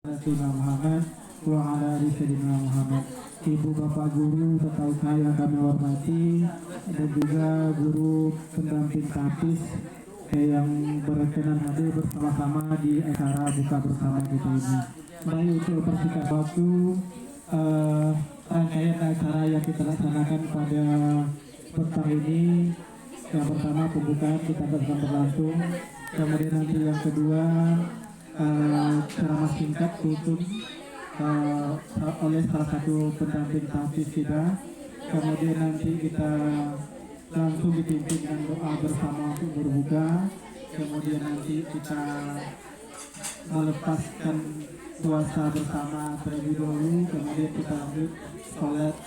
Sayyidina Muhammad wa ala ali Sayyidina Muhammad. Ibu bapak guru serta ustaz yang kami hormati dan juga guru pendamping tapis yang berkenan hadir bersama-sama di acara buka bersama kita ini. Baik, untuk persingkat waktu, rangkaian acara yang kita laksanakan pada petang ini, yang pertama pembukaan kita akan berlangsung, kemudian nanti yang kedua ceramah singkat tutup oleh salah satu pendamping tahfiz kita, kemudian nanti kita langsung dipimpin dengan doa bersama untuk berbuka, kemudian nanti kita melepaskan puasa bersama terlebih dahulu, kemudian kita lanjut sholat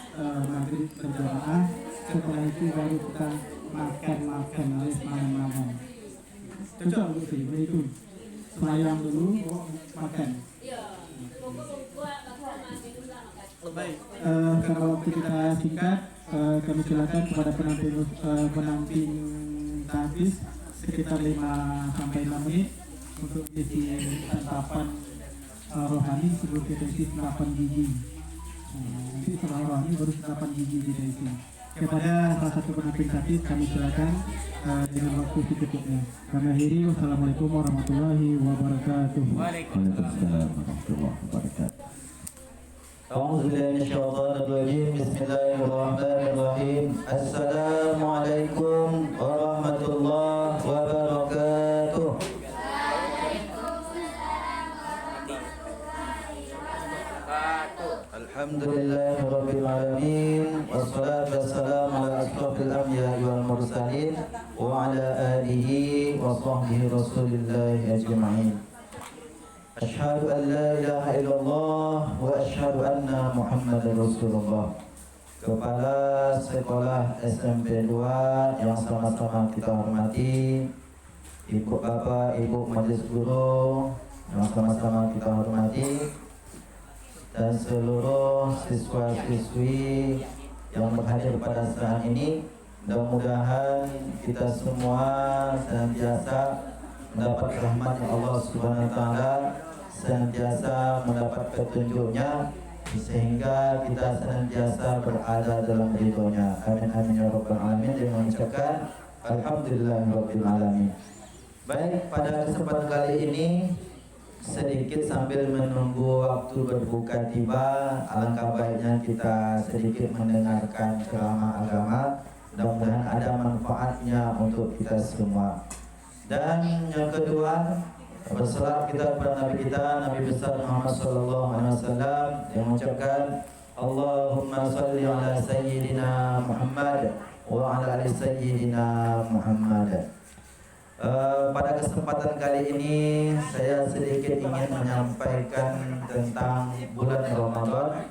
maghrib berjamaah, setelah itu baru kita makan alias malam-malam. Cocok begitu, itu selayang dulu makan. Baik, karena waktu kita singkat, kami silakan kepada pendamping tahfiz sekitar 5-6 menit untuk isi santapan rohani sebelum kita isi santapan gizi. Nanti setelah rohani baru santapan gizi kita isi. Kepada salah satu pendamping tahfiz kami silakan dengan waktu secukupnya. Kami akhiri, wassalamualaikum warahmatullahi wabarakatuh. Waalaikumsalam warahmatullahi wabarakatuh. A'udzu billahi minasyaitonir rajim. Bismillahirrahmanirrahim. Assalamualaikum warahmatullahi wabarakatuh. Alhamdulillahi rabbil alamin, wassalatu wassalamu ala asyrafil anbiya'i wal mursalin wa ala alihi wa sahbihi rasulillahi ajma'in. Asyhadu an la ilaha illallah wa asyhadu anna Muhammadar Rasulullah. Kepala Sekolah SMP 2 yang sama-sama kita hormati, Ibu Bapak, Ibu Majelis Guru yang sama-sama kita hormati, dan seluruh siswa-siswi yang berhadir pada saat ini, mudah-mudahan kita semua senantiasa mendapat rahmat Allah Subhanahu wa taala, senantiasa mendapat petunjuknya, sehingga kita senantiasa berada dalam ridhonya. Amin amin ya rabbal alamin. Dengan mengucapkan alhamdulillahirabbil alamin. Baik, pada kesempatan kali ini, sedikit sambil menunggu waktu berbuka tiba, alangkah baiknya kita sedikit mendengarkan ceramah agama. Mudah-mudahan ada manfaatnya untuk kita semua. Dan yang kedua, berselawat kita kepada Nabi kita, Nabi besar Muhammad sallallahu alaihi wasallam, yang mengucapkan Allahumma shalli ala sayyidina Muhammad wa ala ali sayyidina Muhammad. Pada kesempatan kali ini saya sedikit ingin menyampaikan tentang bulan Ramadan.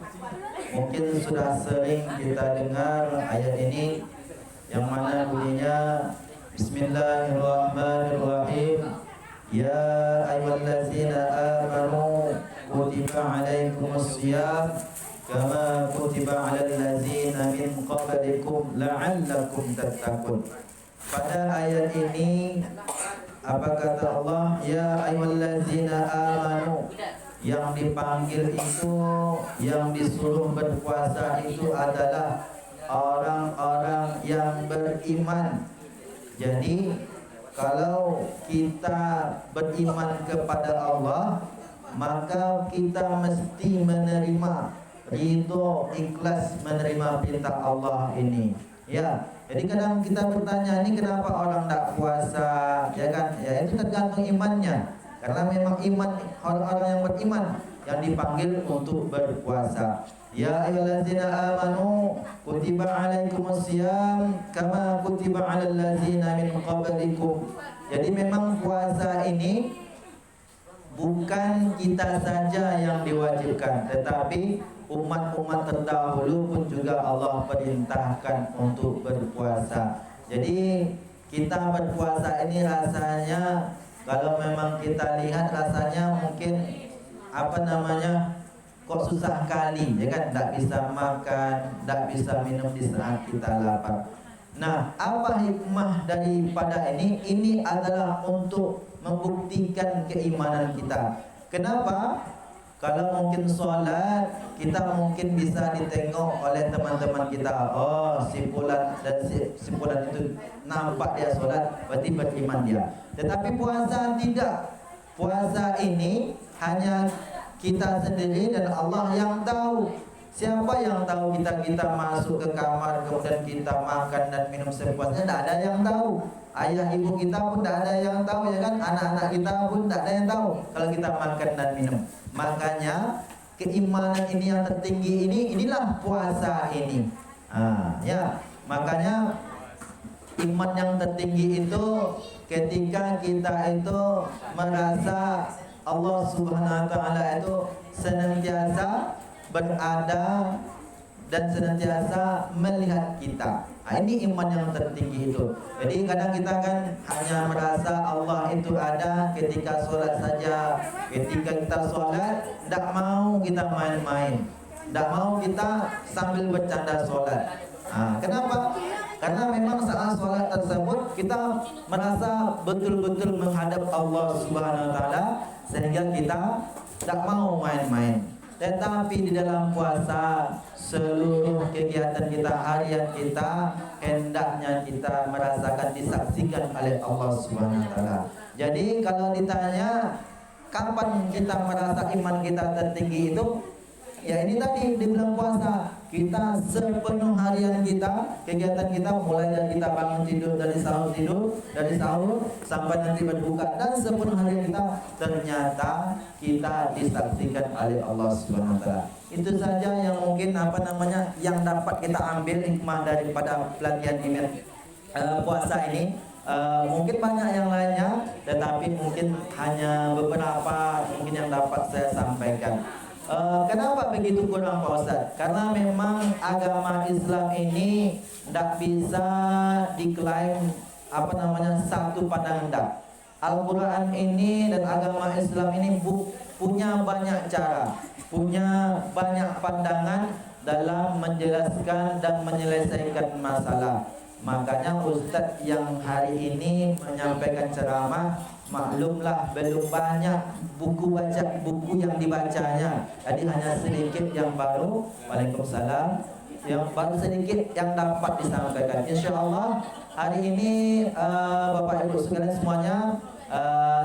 Mungkin sudah sering kita dengar ayat ini yang mana bunyinya Bismillahirrahmanirrahim. Ya ayyuhallazina amanu kutiba alaikumusiyam kama kutiba alal ladzina min qablikum la'allakum tattaqun. Pada ayat ini apa kata Allah? Ya ayyuhallazina amanu. Yang dipanggil itu, yang disuruh berpuasa itu adalah orang-orang yang beriman. Jadi kalau kita beriman kepada Allah, maka kita mesti menerima, ridho, ikhlas menerima perintah Allah ini. Ya, jadi kadang kita bertanya, ini kenapa orang tidak puasa, ya kan? Ya itu tergantung imannya. Karena memang iman, orang-orang yang beriman yang dipanggil untuk berpuasa. Ya ayyuhallazina amanu kutiba alaikumusiyam kama kutiba alal ladzina min qablikum. Jadi memang puasa ini bukan kita saja yang diwajibkan, tetapi umat-umat terdahulu pun juga Allah perintahkan untuk berpuasa. Jadi kita berpuasa ini rasanya, kalau memang kita lihat rasanya mungkin kok susah kali, ya kan? Tidak bisa makan, tidak bisa minum di saat kita lapar. Nah, apa hikmah daripada ini? Ini adalah untuk membuktikan keimanan kita. Kenapa? Kalau mungkin sholat, kita mungkin bisa ditengok oleh teman-teman kita. Oh, si fulan dan si fulan itu nampak dia sholat, berarti beriman dia. Tetapi puasa tidak. Puasa ini hanya kita sendiri dan Allah yang tahu. Siapa yang tahu kita masuk ke kamar kemudian kita makan dan minum sepuasnya? Tidak ada yang tahu. Ayah ibu kita pun tidak ada yang tahu, ya kan? Anak-anak kita pun tidak ada yang tahu kalau kita makan dan minum. Makanya keimanan ini yang tertinggi inilah puasa ini. Ya, makanya iman yang tertinggi itu ketika kita itu merasa Allah Subhanahu wa taala itu senantiasa berada dan senantiasa melihat kita. Ini iman yang tertinggi itu. Jadi kadang kita kan hanya merasa Allah itu ada ketika sholat saja. Ketika kita sholat, tidak mau kita main-main, tidak mau kita sambil bercanda sholat. Kenapa? Karena memang saat sholat tersebut kita merasa betul-betul menghadap Allah Subhanahu wa taala, sehingga kita tidak mau main-main. Tetapi di dalam puasa, seluruh kegiatan kita, harian kita, hendaknya kita merasakan disaksikan oleh Allah Subhanahu wa taala. Jadi kalau ditanya kapan kita merasa iman kita tertinggi itu, ya ini tadi di bulan puasa. Kita sepenuh harian kita, kegiatan kita mulai dari kita bangun tidur, dari sahur sampai nanti berbuka, dan sepenuh harian kita ternyata kita disaksikan oleh Allah Subhanahu wa taala. Itu saja yang mungkin yang dapat kita ambil hikmah daripada pelatihan ini puasa ini. Mungkin banyak yang lainnya, tetapi mungkin hanya beberapa mungkin yang dapat saya sampaikan. Kenapa begitu kurang Pak Ustaz? Karena memang agama Islam ini tidak bisa diklaim satu pandangan. Al-Quran ini dan agama Islam ini punya banyak cara, punya banyak pandangan dalam menjelaskan dan menyelesaikan masalah. Makanya Ustadz yang hari ini menyampaikan ceramah, maklumlah belum banyak buku yang dibacanya. Jadi hanya sedikit yang baru. Waalaikumsalam. Yang baru sedikit yang dapat disampaikan. Insyaallah hari ini Bapak Ibu sekalian semuanya,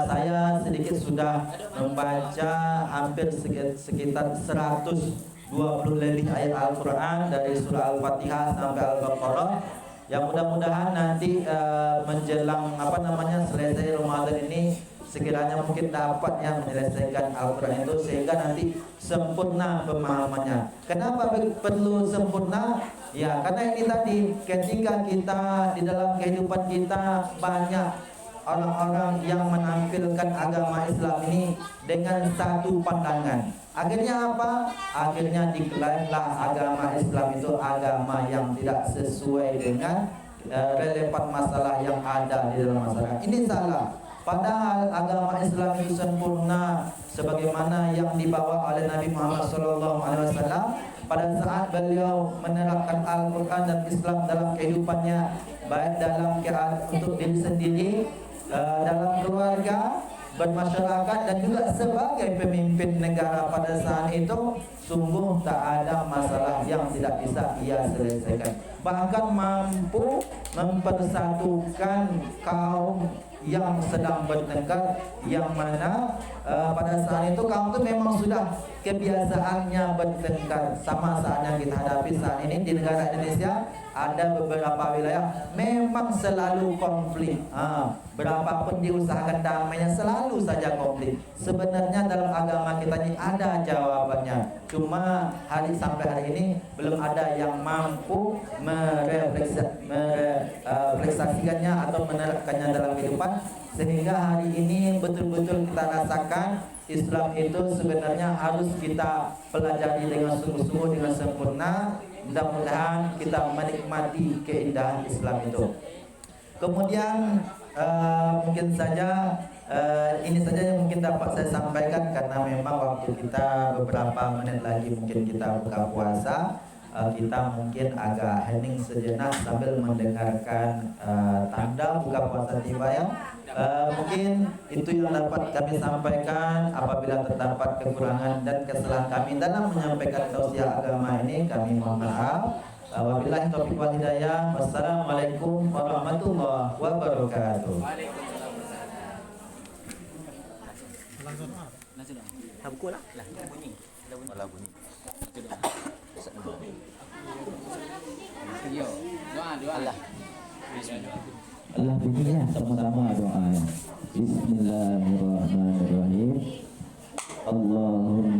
saya sedikit sudah membaca hampir sekitar 120 lebih ayat Al-Quran dari surah Al-Fatihah sampai Al-Baqarah. Yang mudah-mudahan nanti menjelang selesai Ramadan ini sekiranya mungkin dapat yang menyelesaikan Al-Quran itu sehingga nanti sempurna pemahamannya. Kenapa perlu sempurna? Ya karena ini tadi, ketika kita di dalam kehidupan kita banyak orang-orang yang menampilkan agama Islam ini dengan satu pandangan. Akhirnya apa? Akhirnya diklaimlah agama Islam itu agama yang tidak sesuai dengan relevan masalah yang ada di dalam masyarakat. Ini salah. Padahal agama Islam itu sempurna sebagaimana yang dibawa oleh Nabi Muhammad SAW pada saat beliau menerapkan Al-Quran dan Islam dalam kehidupannya, baik dalam keadaan untuk diri sendiri, dalam keluarga, bermasyarakat, dan juga sebagai pemimpin negara pada saat itu. Sungguh tak ada masalah yang tidak bisa ia selesaikan. Bahkan mampu mempersatukan kaum yang sedang bertengkar, yang mana pada saat itu kaum itu memang sudah kebiasaannya bertengkar. Sama saat yang kita hadapi saat ini di negara Indonesia, ada beberapa wilayah memang selalu konflik. Berapapun diusahakan damainya, selalu saja konflik. Sebenarnya dalam agama kita ini ada jawabannya. Cuma sampai hari ini belum ada yang mampu merefleksikannya atau menerapkannya dalam kehidupan, sehingga hari ini betul-betul kita rasakan Islam itu sebenarnya harus kita pelajari dengan sungguh-sungguh, dengan sempurna. Mudah-mudahan kita menikmati keindahan Islam itu. Kemudian mungkin saja ini saja yang mungkin dapat saya sampaikan, karena memang waktu kita beberapa menit lagi mungkin kita buka puasa. kita mungkin agak hening sejenak sambil mendengarkan tanda buka puasa tiba ya. Mungkin itu yang dapat kami sampaikan. Apabila terdapat kekurangan dan kesalahan kami dalam menyampaikan tausiah agama ini, kami mohon maaf. Wabillahi taufiq wal hidayah. Wassalamualaikum warahmatullahi wabarakatuh. Allah bunyinya sama-sama doa. Bismillahirrahmanirrahim. Allahumma